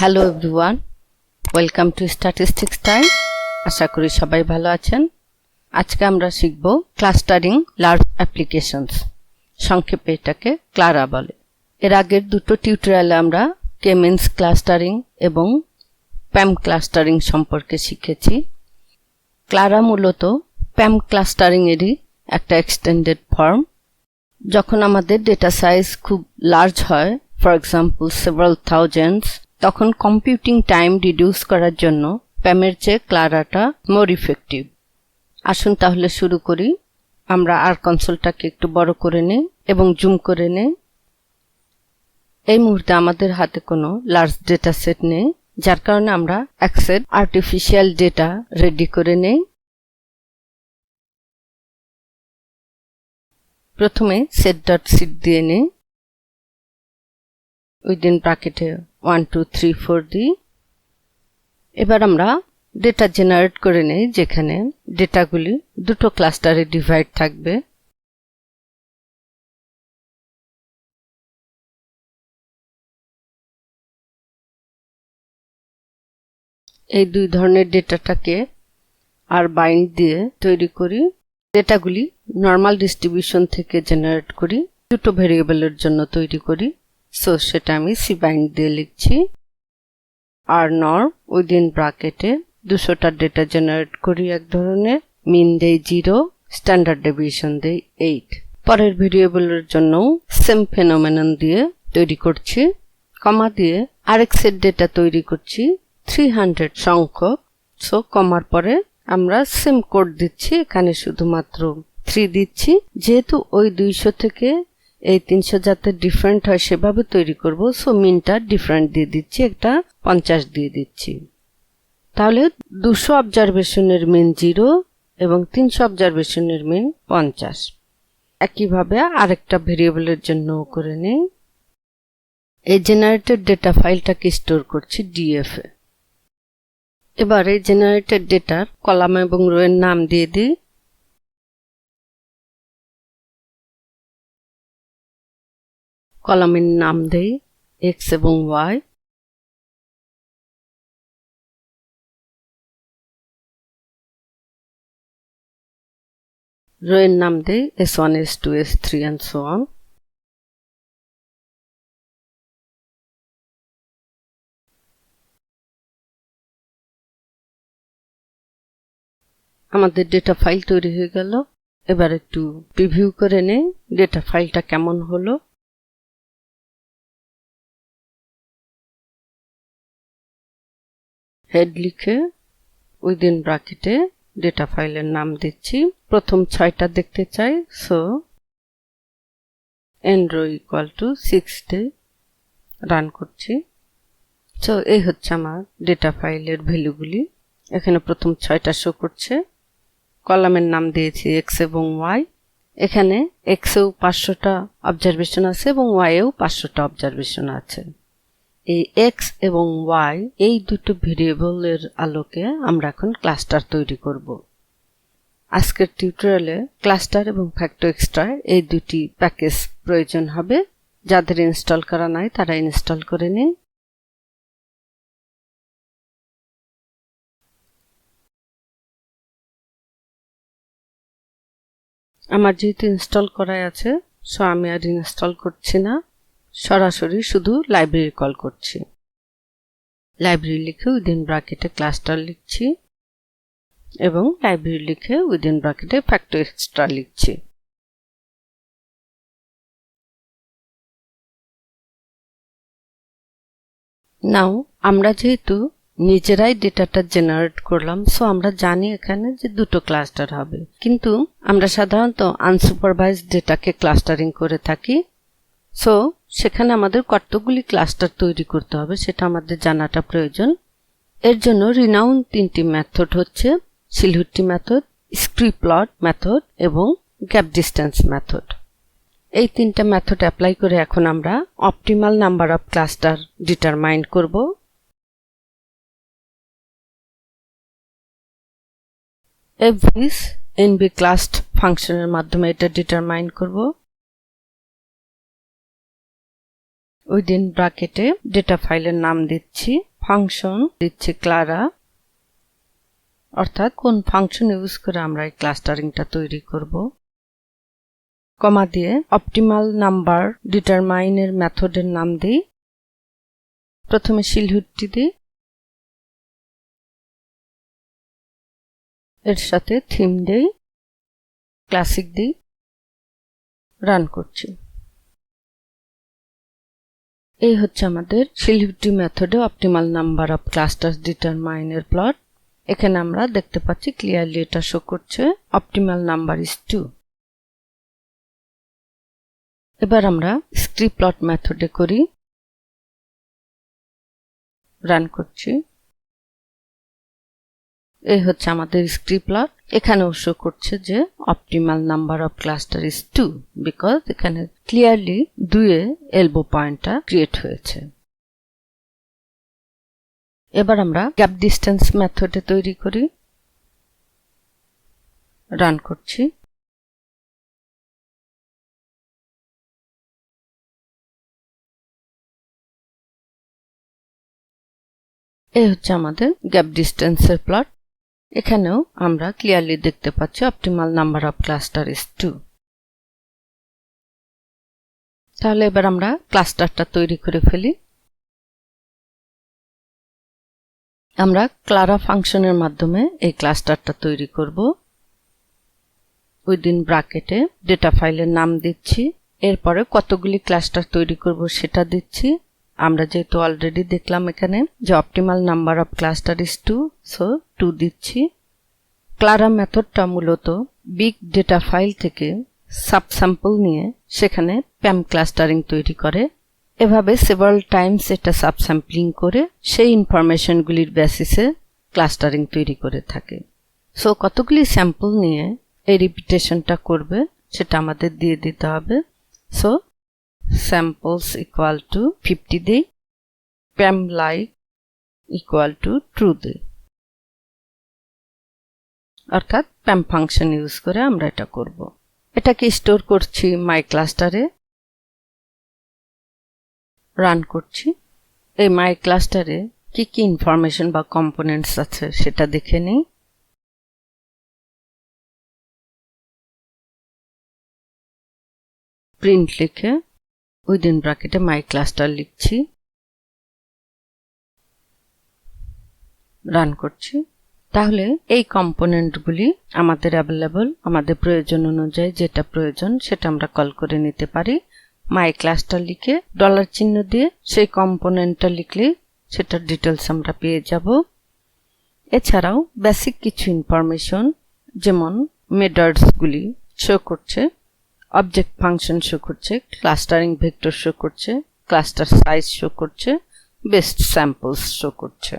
Hello everyone, welcome to statistics time. আশা করি সবাই ভালো আছেন। আজকে আমরা শিখব ক্লাস্টারিং লার্জ অ্যাপ্লিকেশনস, সংক্ষেপে এটাকে ক্লারা বলে। এর আগের দুটো টিউটোরিয়ালে আমরা কে-মিনস ক্লাস্টারিং এবং প্যাম ক্লাস্টারিং সম্পর্কে শিখেছি। ক্লারা মূলত প্যাম ক্লাস্টারিং এরই একটা এক্সটেন্ডেড ফর্ম। যখন আমাদের ডেটা সাইজ খুব লার্জ হয়, ফর এক্সাম্পল সেভারাল থাউজেন্ডস, তখন কম্পিউটিং টাইম রিডিউস করার জন্য প্যামের চেয়ে ক্লারাটা মোর ইফেক্টিভ। আসুন তাহলে শুরু করি। আমরা আর কনসোলটাকে একটু বড় করে নিই এবং জুম করে নিই। এই মুহূর্তে আমাদের হাতে কোনো লার্জ ডেটা সেট নেই, যার কারণে আমরা অ্যাক্সেস আর্টিফিশিয়াল ডেটা রেডি করে নেই। প্রথমে set.sit দিয়ে নিই, উইদিন ব্র্যাকেটে 1 2 3 4 দিই। এবার আমরা ডেটা জেনারেট করে নেই, যেখানে ডেটাগুলি দুটো ক্লাস্টারে ডিভাইড থাকবে। এই দুই ধরনের ডেটাটাকে আর বাইন্ড দিয়ে তৈরি করি। ডেটাগুলি নর্মাল ডিস্ট্রিবিউশন থেকে জেনারেট করি, দুটো ভেরিয়েবলের জন্য তৈরি করি। সো সেটা আমি সি বাইন্ড দিয়ে লিখছি। আর নর উইদিন ব্র্যাকেটে 200টা ডেটা জেনারেট করি এক ধরনের, মিন দেই 0, স্ট্যান্ডার্ড ডেভিয়েশন দেই 8। পরের ভেরিয়েবলের জন্য সেম ফেনোমেনন দিয়ে তৈরি করছি, কমা দিয়ে আরেক সেট ডেটা তৈরি করছি 300 সংখ্যক। সো কমার পরে আমরা সেম কোড দিচ্ছি, এখানে শুধুমাত্র 3 দিচ্ছি, যেহেতু ওই 200 থেকে এই 300 যাতে ডিফারেন্ট হয় সেভাবে তৈরি করব। সো মিনটা ডিফারেন্ট দিয়ে দিচ্ছি, একটা 50 দিয়ে দিচ্ছি। তাহলে 200 অবজারভেশনের মিন 0 এবং 300 অবজারভেশনের মিন 50। একইভাবে আরেকটা ভেরিয়েবলের জন্য করে নেই। এই জেনারেটেড ডেটা ফাইলটাকে স্টোর করছি ডিএফ এ। এবার এই জেনারেটেড ডেটার কলাম এবং রো এর নাম দিয়ে দিই। কলামের নাম দেই এক্স এবং ওয়াই। রো এর নাম দেই S1 S2 S3 and so on। আমাদের ডেটা ফাইল তৈরি হয়ে গেল। এবার একটু প্রিভিউ করে নেই ডেটা ফাইলটা কেমন হলো। হেড লিখে উইদিন ব্র্যাকেটে ডেটা ফাইলের নাম দিচ্ছি। প্রথম 6টা দেখতে চাই, সো এনরো ইকুয়াল টু 60 রান করছি। সো এই হচ্ছে আমার ডেটা ফাইলের ভ্যালুগুলি। এখানে প্রথম 6টা শো করছে। কলামের নাম দিয়েছি এক্স এবং ওয়াই। এখানে এক্সেও 500টা অবজারভেশন আছে এবং ওয়াইয়েও 500টা অবজারভেশন আছে। এই এক্স এবং ওয়াই এই দুটো ভেরিয়েবলের আলোকে আমরা এখন ক্লাস্টার তৈরি করব। আজকের টিউটোরিয়ালে ক্লাস্টার এবং ফ্যাক্টো এক্সট্রা এই দুটি প্যাকেজ প্রয়োজন হবে। যাদের ইনস্টল করা নাই তারা ইনস্টল করে নিন। আমার যেহেতু ইনস্টল করাই আছে, সো আমি আর ইনস্টল করছি না, সরাসরি শুধু লাইব্রেরি কল করছি। লাইব্রেরি লিখে উইদিন ব্র্যাকেটে ক্লাস্টার লিখছি এবং লাইব্রেরি লিখে উইদিন ব্র্যাকেটে ফ্যাক্টো এক্সট্রা লিখছি। নাও আমরা যেহেতু নিজেরাই ডেটাটা জেনারেট করলাম, সো আমরা জানি এখানে যে দুটো ক্লাস্টার হবে, কিন্তু আমরা সাধারণত আনসুপারভাইজড ডেটাকে ক্লাস্টারিং করে থাকি। সো সেখানে আমাদের কতগুলি ক্লাস্টার তৈরি করতে হবে সেটা আমাদের জানাটা প্রয়োজন। এর জন্য রিনাউন 3টি মেথড হচ্ছে সিলহুট্টি মেথড, স্ক্রিপ্লট মেথড এবং গ্যাপ ডিস্টেন্স মেথড। এই 3টা মেথড অ্যাপ্লাই করে এখন আমরা optimal number of cluster determine করব। এভরিস এনবি ক্লাস্ট ফাংশনের মাধ্যমে এটা ডিটারমাইন করব। উইদিন ব্র্যাকেটে ডেটা ফাইলের নাম দিচ্ছি ফাংশন দিচ্ছি ক্লারা, অর্থাৎ কোন ফাংশন ইউজ করে আমরা এই ক্লাস্টারিংটা তৈরি করব। কমা দিয়ে অপটিমাল নাম্বার ডিটারমাইনের মেথডের নাম দিই। প্রথমে শিলহুডটি দিই, এর সাথে থিম দেই, ক্লাসিক দিই, রান করছি। এই হচ্ছে আমাদের শিলহুডটি মেথডে অপটিমাল নাম্বার অফ ক্লাস্টার্স ডিটারমাইনের প্লট। এখানে আমরা দেখতে পাচ্ছি ক্লিয়ারলি এটা শো করছে অপটিমাল নাম্বার ইজ 2। এবার আমরা স্ক্রিপ্ট প্লট মেথডে করি, রান করছি। এই হচ্ছে আমাদের স্ক্রিপ্ট প্লট। এখানেও শো করছে যে optimal number of cluster is 2 because এখানে ক্লিয়ারলি 2 এ এলবো পয়েন্টটা ক্রিয়েট হয়েছে। এবার আমরা গ্যাপ ডিস্টেন্স মেথডে তৈরি করি, রান করছি। এই হচ্ছে আমাদের গ্যাপ ডিস্টেন্সের প্লট। এখানেও আমরা ক্লিয়ারলি দেখতে পাচ্ছি optimal number of cluster is 2। তাহলে এবার আমরা ক্লাস্টারটা তৈরি করে ফেলি। আমরা ক্লারা ফাংশনের মাধ্যমে এই ক্লাস্টারটা তৈরি করব। উইদিন ব্র্যাকেটে ডেটা ফাইলের নাম দিচ্ছি, এরপরে কতগুলি ক্লাস্টার তৈরি করব সেটা দিচ্ছি। আমরা যেহেতু অলরেডি দেখলাম এখানে যে optimal number of cluster is 2, so 2 দিচ্ছি। ক্লারা মেথডটা মূলত বিগ ডেটা ফাইল থেকে সাবস্যাম্পল নিয়ে সেখানে প্যাম ক্লাস্টারিং তৈরি করে। এভাবে সেভারাল টাইমস এটা সাবস্যাম্পলিং করে সেই ইনফরমেশনগুলির বেসিসে ক্লাস্টারিং তৈরি করে থাকে। সো কতগুলি স্যাম্পল নিয়ে এই রিপিটেশনটা করবে সেটা আমাদের দিয়ে দিতে হবে। সো samples equal to 50 দিই, pam like equal to true দিই, অর্থাৎ pam ফাংশন ইউজ করে আমরা এটা করব। এটাকে স্টোর করছি মাই ক্লাস্টারে, রান করছি। এই মাই ক্লাস্টারে কি কি ইনফরমেশন বা কম্পোনেন্টস আছে সেটা দেখে নিই। প্রিন্ট লিখে উইদিন ব্র্যাকেটে মাই ক্লাস্টার লিখছি, রান করছি। তাহলে এই কম্পোনেন্টগুলি আমাদের অ্যাভেলেবল, আমাদের প্রয়োজন অনুযায়ী যেটা প্রয়োজন সেটা আমরা কল করে নিতে পারি। মাই ক্লাস্টার লিখে ডলার চিহ্ন দিয়ে সেই কম্পোনেন্টটা লিখলে সেটার ডিটেলস আমরা পেয়ে যাব। এছাড়াও বেসিক কিছু ইনফরমেশন যেমন মেথডসগুলি শো করছে, অবজেক্ট ফাংশন শো করছে, ক্লাস্টারিং ভেক্টর শো করছে, ক্লাস্টার সাইজ শো করছে, বেস্ট স্যাম্পলস শো করছে।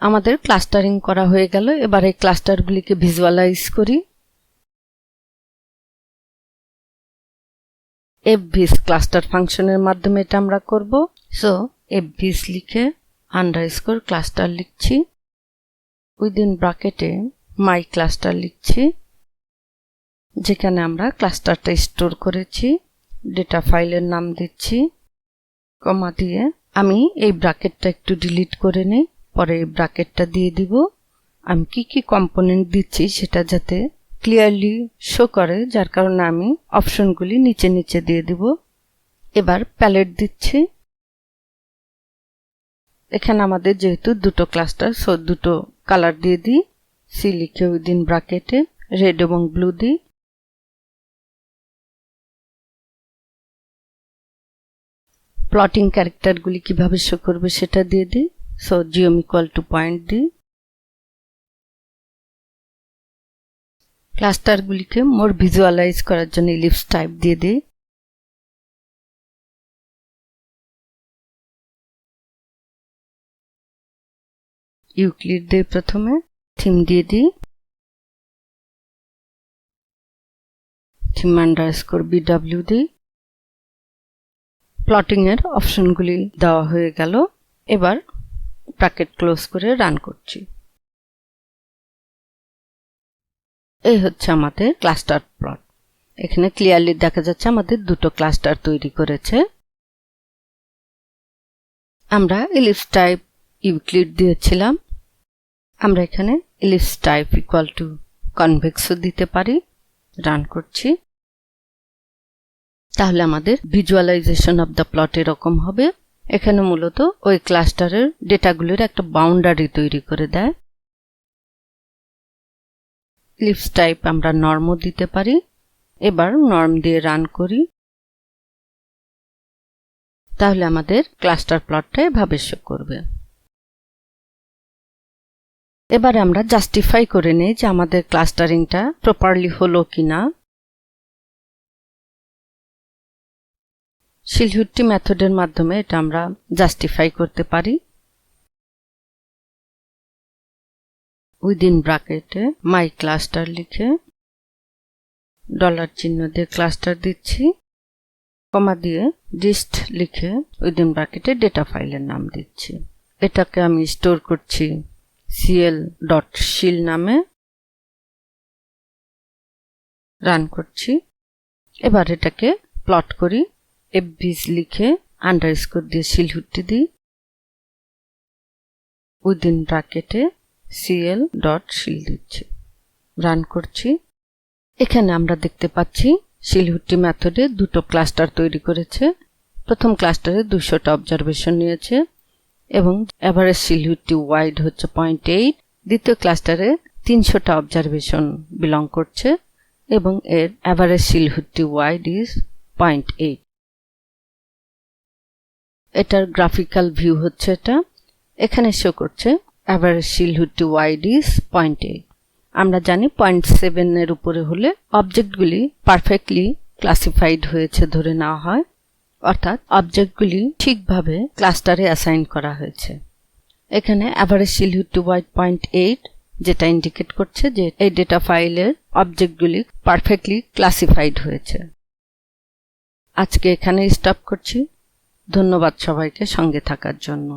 আমাদের ক্লাস্টারিং করা হয়ে গেল। এবার এই ক্লাস্টারগুলিকে ভিজুয়ালাইজ করি। fvis ক্লাস্টার ফাংশনের মাধ্যমে এটা আমরা করব। সো fvis লিখে আন্ডারস্কোর ক্লাস্টার লিখছি, উইদিন ব্র্যাকেটে মাই ক্লাস্টার লিখছি যেখানে আমরা ক্লাস্টারটা স্টোর করেছি, ডেটা ফাইলের নাম দিচ্ছি, কমা দিয়ে আমি এই ব্র্যাকেটটা একটু ডিলিট করে নিই, পরে এই ব্র্যাকেটটা দিয়ে দিব। আমি কি কি কম্পোনেন্ট দিচ্ছি সেটা যাতে ক্লিয়ারলি শো করে, যার কারণে আমি অপশনগুলি নিচে নিচে দিয়ে দিব। এবার প্যালেট দিচ্ছি। এখানে আমাদের যেহেতু দুটো ক্লাস্টার, সো দুটো কালার দিয়ে দিই। সি লিখে উইদিন ব্র্যাকেটে রেড এবং ব্লু দিই। প্লটিং ক্যারেক্টারগুলি কিভাবে শো করবে সেটা দিয়ে দিই। সো জিওম ইকুয়াল টু পয়েন্ট দিই। ক্লাস্টারগুলিকে মোর ভিজুয়ালাইজ করার জন্য ইলিপস টাইপ দিয়ে দিই। ইউক্লিড দিয়ে প্রথমে থিম দিয়ে দিই, থিম আন্ডারস্কোর বিডব্লিউ দিই। প্লটিং এর অপশনগুলি দেওয়া হয়ে গেল। এবার ব্র্যাকেট ক্লোজ করে রান করছি। এই হচ্ছে আমাদের ক্লাস্টার প্লট। এখানে ক্লিয়ারলি দেখা যাচ্ছে আমাদের দুটো ক্লাস্টার তৈরি করেছে। আমরা ইলিপস টাইপ ইউক্লিড দিয়েছিলাম। আমরা এখানে এলিপস টাইপ ইকুয়াল টু কনভেক্সও দিতে পারি। রান করছি। তাহলে আমাদের ভিজুয়ালাইজেশন অফ দ্য প্লট এরকম হবে। এখানে মূলত ওই ক্লাস্টারের ডেটাগুলির একটা বাউন্ডারি তৈরি করে দেয়। এলিপস টাইপ আমরা নর্মও দিতে পারি। এবার নর্ম দিয়ে রান করি। তাহলে আমাদের ক্লাস্টার প্লটটা এভাবে শো করবে। এবারে আমরা জাস্টিফাই করে নিই যে আমাদের ক্লাস্টারিংটা প্রপারলি হলো কিনা। শিলহুট্টি মেথডের মাধ্যমে এটা আমরা জাস্টিফাই করতে পারি। উইদিন ব্র্যাকেটে মাই ক্লাস্টার লিখে $চিহ্ন দিয়ে ক্লাস্টার দিচ্ছি, কমা দিয়ে ডিস্ট লিখে উইদিন ব্র্যাকেটে ডেটা ফাইলের নাম দিচ্ছি। এটাকে আমি স্টোর করছি cl.shil নামে। রান করছি। এবার এটাকে প্লট করি। fvs লিখে আন্ডারস্কোর দিয়ে শিলহুট্টি দিই, উইদিন ব্র্যাকেটে cl.shil দিচ্ছি। রান করছি। এখানে আমরা দেখতে পাচ্ছি শিলহুট্টি মেথডে দুটো ক্লাস্টার তৈরি করেছে। প্রথম ক্লাস্টারে 200টা অবজারভেশন নিয়েছে এবং এভারেজ শিলহুট্টি ওয়াইড হচ্ছে 0.8। দ্বিতীয় ক্লাস্টারে 300টা অবজারভেশন বিলং করছে এবং এর এভারেজ শিলহুট্টি ওয়াইড ইজ 0.8। এটার গ্রাফিক্যাল ভিউ হচ্ছে এটা। এখানে শো করছে এভারেজ শিলহুট্টি ওয়াইড ইজ 0.8। আমরা জানি 0.7 এর উপরে হলে অবজেক্টগুলি পারফেক্টলি ক্লাসিফাইড হয়েছে ধরে নেওয়া হয়, অর্থাৎ অবজেক্টগুলি ঠিকভাবে ক্লাস্টারে অ্যাসাইন করা হয়েছে। এখানে এভারেজ শিলহুট্টি ওয়াইড 0.8 যেটা ইন্ডিকেট করছে যে এই ডেটা ফাইলের অবজেক্টগুলি পারফেক্টলি ক্লাসিফাইড হয়েছে। আজকে এখানে স্টপ করছি। ধন্যবাদ সবাইকে সঙ্গে থাকার জন্য।